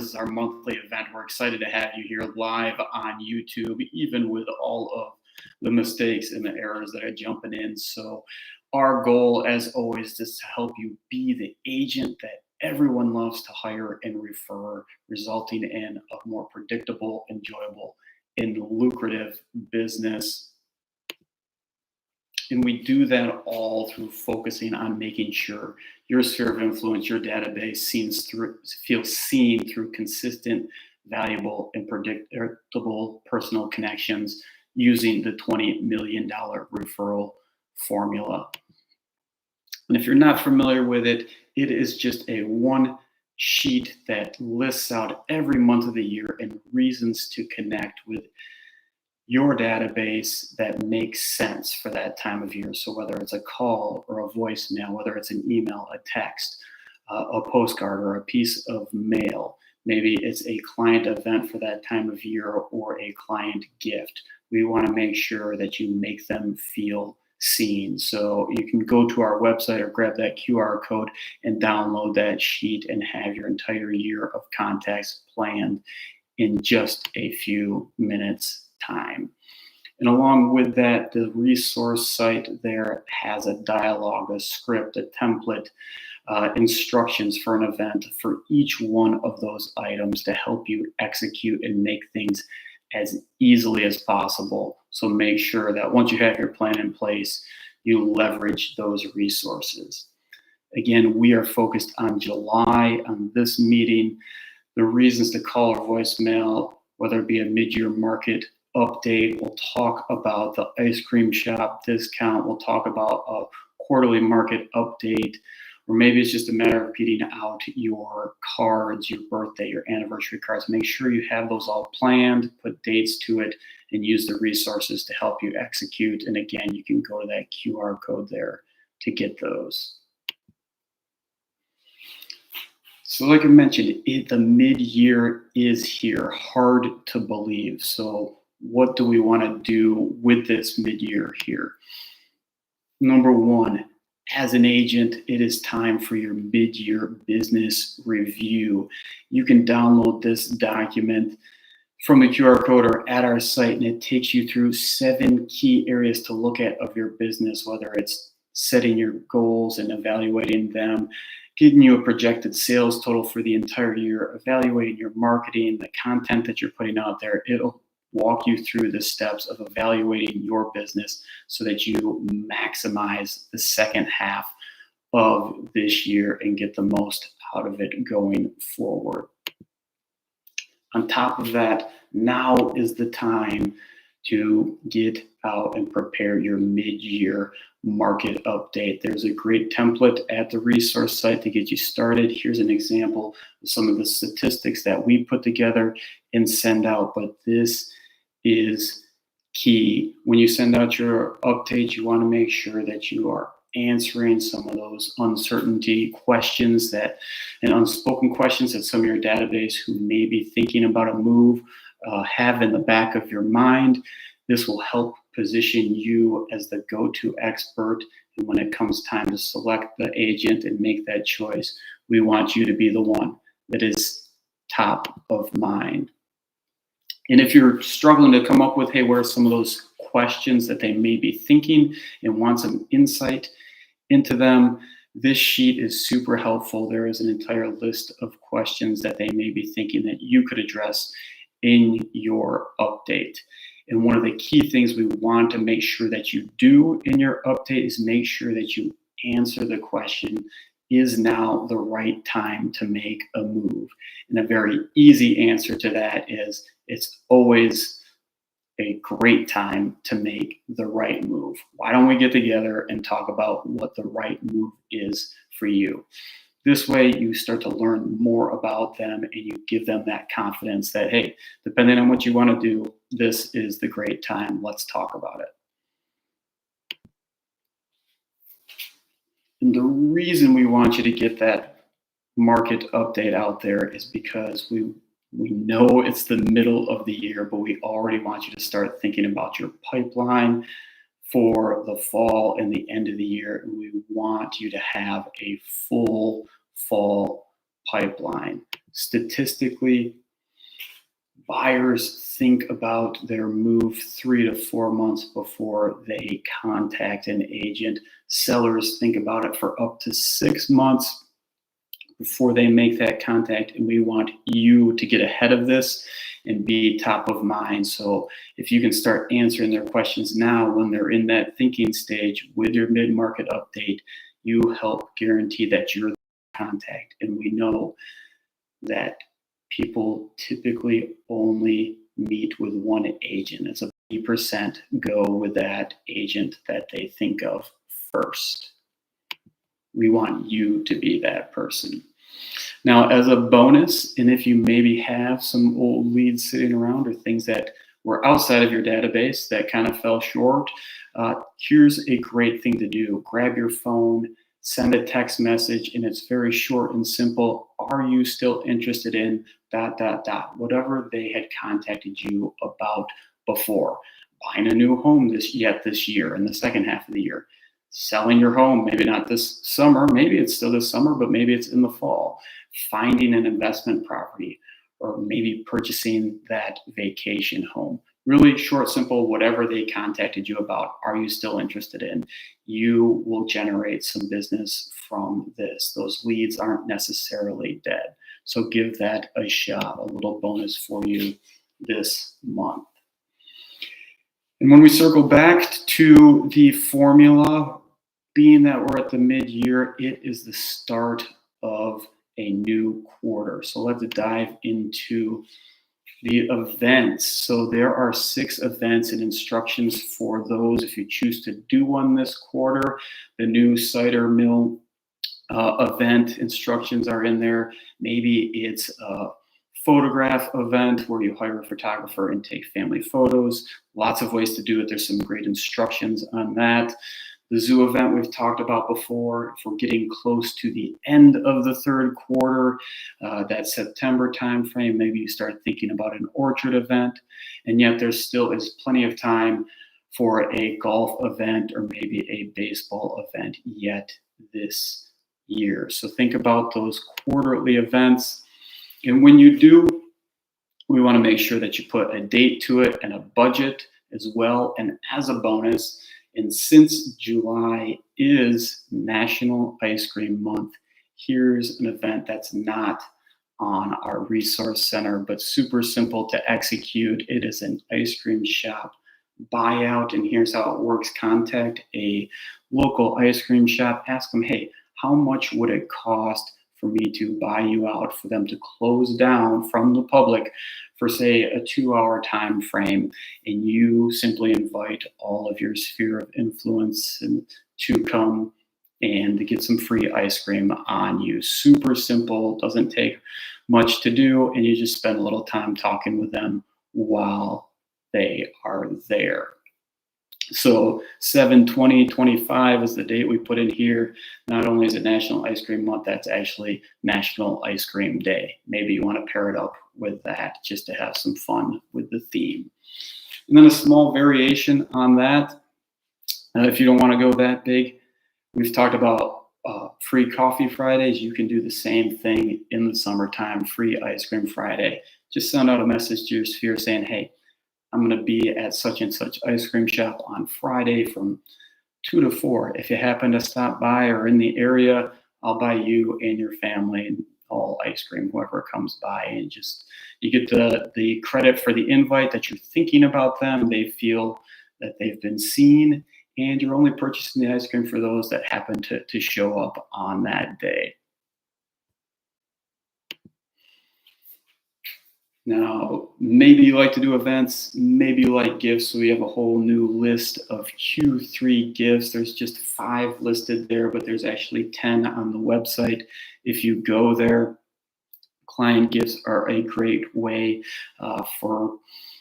This is our monthly event. We're excited to have you here live on YouTube, even with all of the mistakes and the errors that are jumping in. So, our goal, as always, is to help you be the agent that everyone loves to hire and refer, resulting in a more predictable, enjoyable, and lucrative business. And we do that all through focusing on making sure your sphere of influence, your database, feels seen through consistent, valuable, and predictable personal connections using the $20 million referral formula. And if you're not familiar with it, it is just a one sheet that lists out every month of the year and reasons to connect with your database that makes sense for that time of year. So whether it's a call or a voicemail, whether it's an email, a text, a postcard, or a piece of mail, maybe it's a client event for that time of year or a client gift. We want to make sure that you make them feel seen. So you can go to our website or grab that QR code and download that sheet and have your entire year of contacts planned in just a few minutes time. And along with that, the resource site there has a dialogue, a script, a template, instructions for an event for each one of those items to help you execute and make things as easily as possible. So make sure that once you have your plan in place, you leverage those resources. Again, we are focused on July on this meeting. The reasons to call or voicemail, whether it be a mid-year market update, we'll talk about the ice cream shop discount, we'll talk about a quarterly market update, or maybe it's just a matter of repeating out your cards, your birthday, your anniversary cards. Make sure you have those all planned, put dates to it, and use the resources to help you execute. And again, you can go to that QR code there to get those. So like I mentioned, the mid-year is here, hard to believe. So what do we want to do with this mid-year here? Number one, as an agent, it is time for your mid-year business review. You can download this document from the QR code or at our site, and it takes you through 7 key areas to look at of your business, whether it's setting your goals and evaluating them, giving you a projected sales total for the entire year, evaluating your marketing, the content that you're putting out there. It'll walk you through the steps of evaluating your business so that you maximize the second half of this year and get the most out of it going forward. On top of that, now is the time to get out and prepare your mid-year market update. There's a great template at the resource site to get you started. Here's an example of some of the statistics that we put together and send out, but this is key. When you send out your updates, you want to make sure that you are answering some of those uncertainty questions and unspoken questions that some of your database who may be thinking about a move have in the back of your mind. This will help position you as the go-to expert. And when it comes time to select the agent and make that choice, we want you to be the one that is top of mind. And if you're struggling to come up with, hey, what are some of those questions that they may be thinking and want some insight into them, this sheet is super helpful. There is an entire list of questions that they may be thinking that you could address in your update. And one of the key things we want to make sure that you do in your update is make sure that you answer the question, is now the right time to make a move? And a very easy answer to that is it's always a great time to make the right move. Why don't we get together and talk about what the right move is for you? This way you start to learn more about them and you give them that confidence that, hey, depending on what you want to do, this is the great time. Let's talk about it. And the reason we want you to get that market update out there is because we know it's the middle of the year, but we already want you to start thinking about your pipeline for the fall and the end of the year. And we want you to have a full fall pipeline. Statistically, buyers think about their move 3 to 4 months before they contact an agent. Sellers think about it for up to 6 months before they make that contact. And we want you to get ahead of this and be top of mind. So if you can start answering their questions now when they're in that thinking stage with your mid-market update, you help guarantee that you're the contact. And we know that people typically only meet with one agent. It's a 80% go with that agent that they think of first. We want you to be that person. Now, as a bonus, and if you maybe have some old leads sitting around or things that were outside of your database that kind of fell short, here's a great thing to do. Grab your phone, send a text message, and it's very short and simple. Are you still interested in ... whatever they had contacted you about before? Buying a new home this year in the second half of the year. Selling your home, maybe not this summer, maybe it's still this summer, but maybe it's in the fall. Finding an investment property, or maybe purchasing that vacation home. Really short, simple, whatever they contacted you about, are you still interested in? You will generate some business from this. Those leads aren't necessarily dead. So give that a shot, a little bonus for you this month. And when we circle back to the formula, being that we're at the mid-year, it is the start of a new quarter. So let's dive into the events. So there are 6 events and instructions for those if you choose to do one this quarter. The new cider mill event instructions are in there. Maybe it's a photograph event where you hire a photographer and take family photos. Lots of ways to do it. There's some great instructions on that. The zoo event we've talked about before. If we're getting close to the end of the third quarter, that September timeframe, maybe you start thinking about an orchard event. And yet there still is plenty of time for a golf event or maybe a baseball event yet this year. So think about those quarterly events. And when you do, we want to make sure that you put a date to it and a budget as well. And as a bonus, and since July is National Ice Cream Month, here's an event that's not on our resource center, but super simple to execute. It is an ice cream shop buyout, and here's how it works. Contact a local ice cream shop, ask them, hey, how much would it cost for me to buy you out, for them to close down from the public for, say, a 2-hour time frame, and you simply invite all of your sphere of influence to come and to get some free ice cream on you. Super simple, doesn't take much to do, and you just spend a little time talking with them while they are there. So 7/20/25 is the date we put in here. Not only is it National Ice Cream Month, that's actually National Ice Cream Day. Maybe you want to pair it up with that just to have some fun with the theme. And then a small variation on that, if you don't want to go that big, we've talked about free coffee Fridays. You can do the same thing in the summertime, free ice cream Friday. Just send out a message to your sphere saying, hey, I'm going to be at such and such ice cream shop on Friday from 2 to 4. If you happen to stop by or in the area, I'll buy you and your family all ice cream, whoever comes by. And just, you get the credit for the invite, that you're thinking about them. They feel that they've been seen, and you're only purchasing the ice cream for those that happen to show up on that day. Now, maybe you like to do events, maybe you like gifts, so we have a whole new list of Q3 gifts. There's just 5 listed there, but there's actually 10 on the website. If you go there, client gifts are a great way for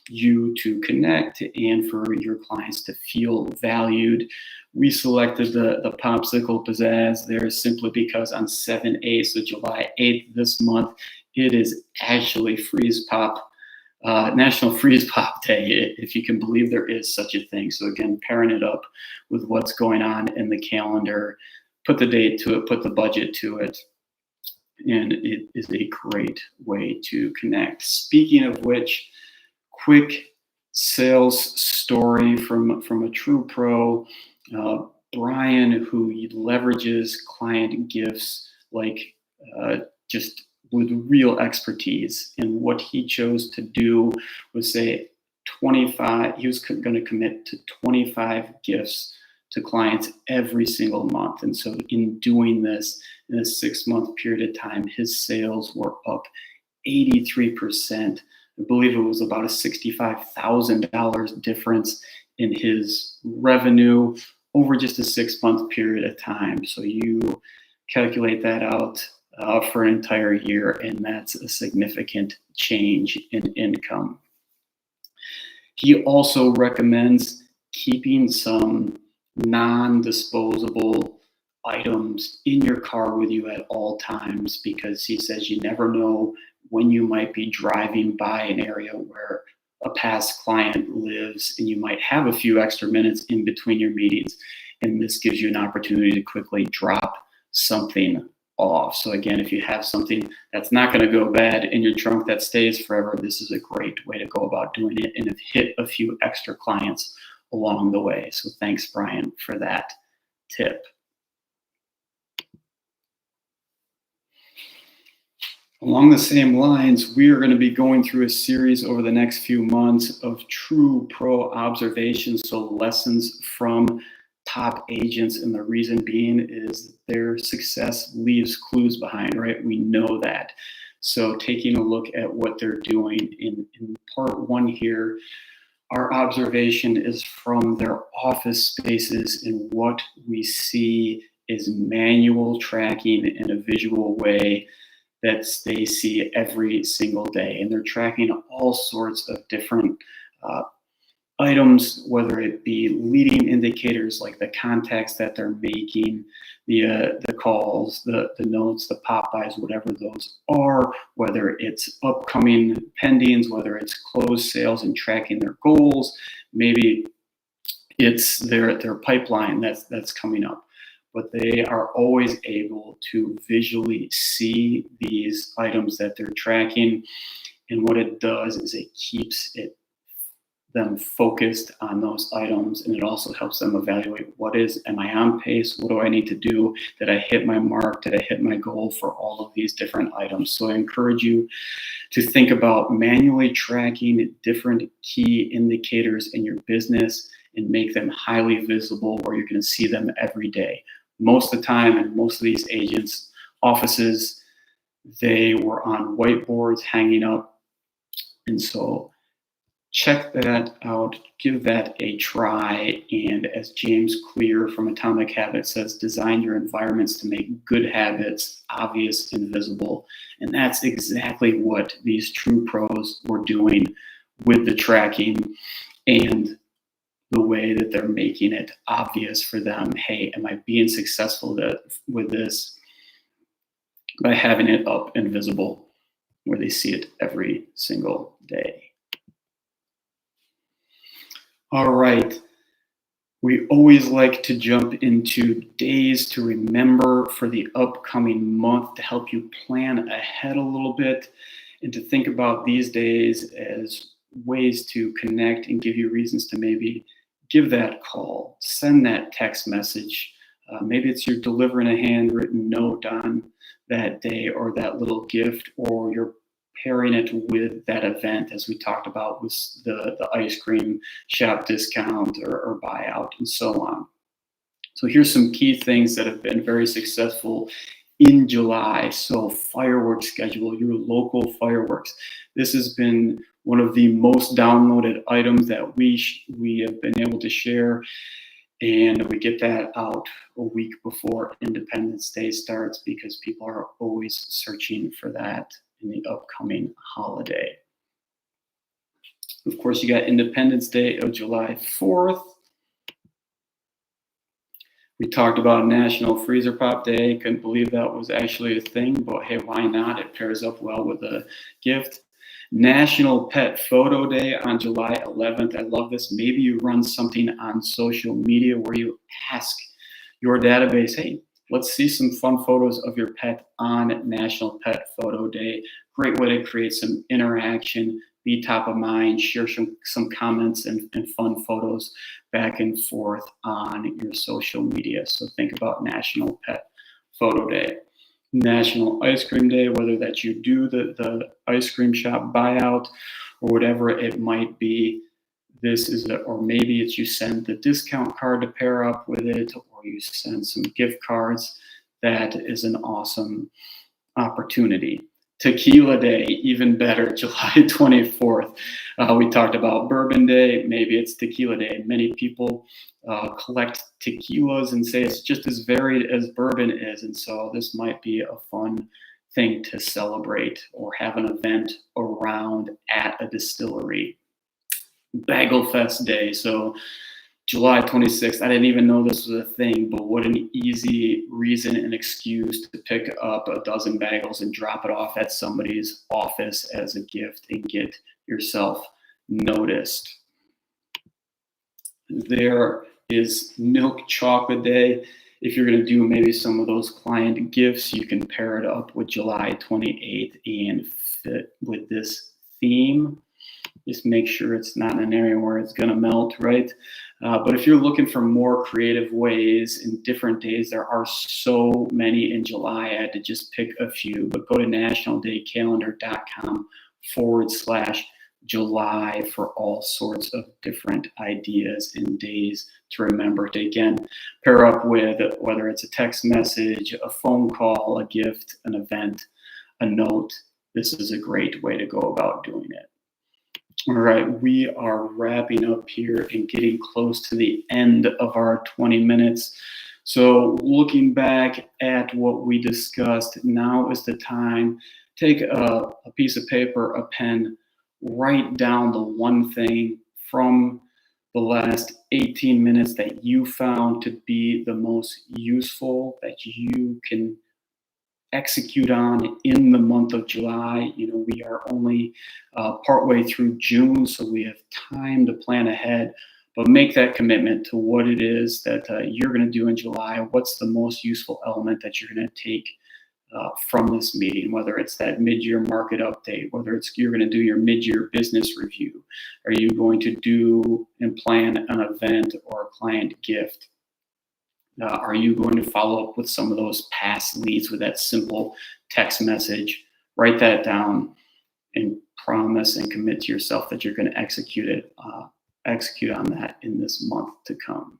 you to connect and for your clients to feel valued. We selected the Popsicle Pizzazz there simply because on 7/8, so July 8th this month, it is actually Freeze Pop, National Freeze Pop Day, if you can believe there is such a thing. So again, pairing it up with what's going on in the calendar, put the date to it, put the budget to it, and it is a great way to connect. Speaking of which, quick sales story from a true pro. Brian, who leverages client gifts like just with real expertise. And what he chose to do was say 25, he was going to commit to 25 gifts to clients every single month. And so in doing this, in a 6-month period of time, his sales were up 83%. I believe it was about a $65,000 difference in his revenue over just a 6-month period of time. So you calculate that out for an entire year, and that's a significant change in income. He also recommends keeping some non-disposable items in your car with you at all times, because he says you never know when you might be driving by an area where a past client lives and you might have a few extra minutes in between your meetings. And this gives you an opportunity to quickly drop something off. So again, if you have something that's not going to go bad in your trunk that stays forever, this is a great way to go about doing it and have hit a few extra clients along the way. So thanks, Brian, for that tip. Along the same lines, we are going to be going through a series over the next few months of true pro observations, so lessons from top agents, and the reason being is their success leaves clues behind, right? We know that. So taking a look at what they're doing in part 1 here, our observation is from their office spaces, and what we see is manual tracking in a visual way that they see every single day. And they're tracking all sorts of different items, whether it be leading indicators like the contacts that they're making, the calls, the notes, the pop-bys, whatever those are, whether it's upcoming pendings, whether it's closed sales and tracking their goals, maybe it's their pipeline that's coming up. But they are always able to visually see these items that they're tracking. And what it does is it keeps them focused on those items, and it also helps them evaluate am I on pace? What do I need to do? Did I hit my mark? Did I hit my goal for all of these different items? So I encourage you to think about manually tracking different key indicators in your business and make them highly visible where you're going to see them every day. Most of the time, in most of these agents' offices, they were on whiteboards hanging up. And so check that out, give that a try. And as James Clear from Atomic Habits says, design your environments to make good habits obvious and visible. And that's exactly what these true pros were doing with the tracking and the way that they're making it obvious for them. Hey, am I being successful with this? By having it up and visible where they see it every single day. All right. We always like to jump into days to remember for the upcoming month to help you plan ahead a little bit and to think about these days as ways to connect and give you reasons to maybe give that call, send that text message. Maybe it's you're delivering a handwritten note on that day or that little gift, or you're pairing it with that event, as we talked about with the ice cream shop discount or buyout and so on. So here's some key things that have been very successful in July. So fireworks schedule, your local fireworks. This has been one of the most downloaded items that we have been able to share. And we get that out a week before Independence Day starts because people are always searching for that in the upcoming holiday. Of course, you got Independence Day of July 4th. We talked about National Freezer Pop Day. Couldn't believe that was actually a thing, but hey, why not? It pairs up well with a gift. National Pet Photo Day on July 11th. I love this. Maybe you run something on social media where you ask your database, hey, Let's see some fun photos of your pet on National Pet Photo Day. Great way to create some interaction, be top of mind, share some comments and fun photos back and forth on your social media. So think about National Pet Photo Day. National Ice Cream Day, whether that you do the ice cream shop buyout or whatever it might be. This is or maybe it's you send the discount card to pair up with it, or you send some gift cards. That is an awesome opportunity. Tequila Day, even better, July 24th. We talked about Bourbon Day. Maybe it's Tequila Day. Many people collect tequilas and say it's just as varied as bourbon is. And so this might be a fun thing to celebrate or have an event around at a distillery. Bagel Fest Day. So July 26th, I didn't even know this was a thing, but what an easy reason and excuse to pick up a dozen bagels and drop it off at somebody's office as a gift and get yourself noticed. There is Milk Chocolate Day. If you're going to do maybe some of those client gifts, you can pair it up with July 28th and fit with this theme. Just make sure it's not in an area where it's going to melt, right? But if you're looking for more creative ways in different days, there are so many in July. I had to just pick a few, but go to nationaldaycalendar.com/July for all sorts of different ideas and days to remember to, again, pair up with, whether it's a text message, a phone call, a gift, an event, a note. This is a great way to go about doing it. All right, we are wrapping up here and getting close to the end of our 20 minutes. So looking back at what we discussed, now is the time. Take a piece of paper, a pen, write down the one thing from the last 18 minutes that you found to be the most useful that you can execute on in the month of July. We are only partway through June, so we have time to plan ahead, but make that commitment to what it is that you're going to do in July. What's the most useful element that you're going to take from this meeting, whether it's that mid-year market update, whether it's you're going to do your mid-year business review. Are you going to do and plan an event or a client gift? Are you going to follow up with some of those past leads with that simple text message? Write that down and promise and commit to yourself that you're going to execute on that in this month to come.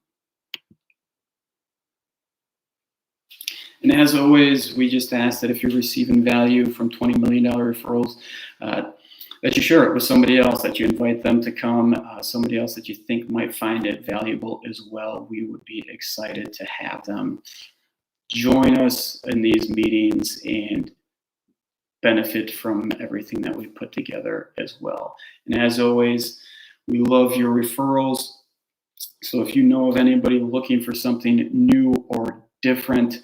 And as always, we just ask that if you're receiving value from $20 million referrals, that you share it with somebody else, that you invite them to come, somebody else that you think might find it valuable as well. We would be excited to have them join us in these meetings and benefit from everything that we put together as well. And as always, we love your referrals. So if you know of anybody looking for something new or different,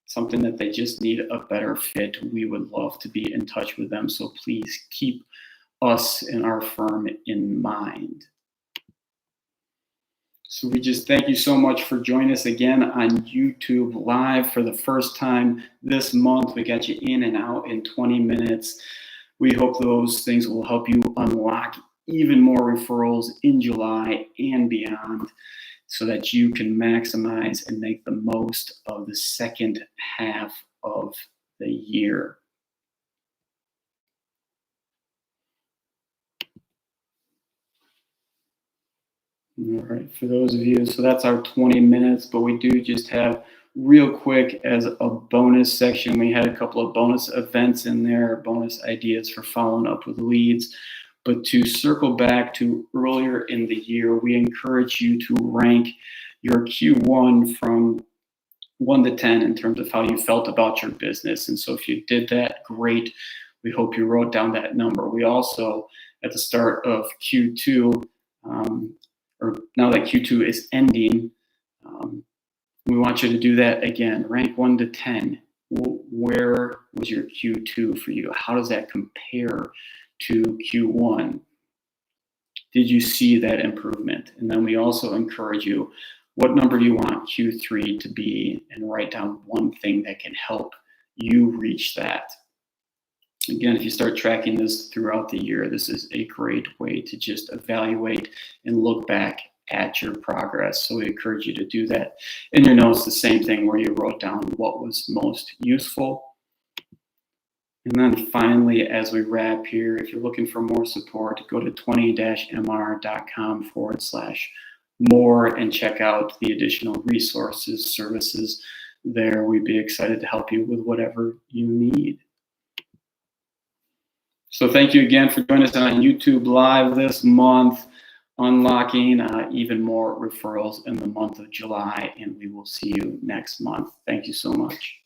something that they just need a better fit, we would love to be in touch with them. So please keep us and our firm in mind. So we just thank you so much for joining us again on YouTube Live for the first time this month. We got you in and out in 20 minutes. We hope those things will help you unlock even more referrals in July and beyond, so that you can maximize and make the most of the second half of the year. All right, for those of you, so that's our 20 minutes, but we do just have real quick as a bonus section. We had a couple of bonus events in there, bonus ideas for following up with leads. But to circle back to earlier in the year, we encourage you to rank your Q1 from 1 to 10 in terms of how you felt about your business. And so if you did that, great. We hope you wrote down that number. We also, at the start of Q2, or now that Q2 is ending, we want you to do that again. Rank 1 to 10. Where was your Q2 for you? How does that compare to Q1? Did you see that improvement? And then we also encourage you, What number do you want Q3 to be? And write down one thing that can help you reach that. Again, if you start tracking this throughout the year, this is a great way to just evaluate and look back at your progress. So we encourage you to do that. In your notes, the same thing where you wrote down what was most useful. And then finally, as we wrap here, if you're looking for more support, go to 20-mr.com/more and check out the additional resources, services there. We'd be excited to help you with whatever you need. So thank you again for joining us on YouTube Live this month, unlocking even more referrals in the month of July, and we will see you next month. Thank you so much.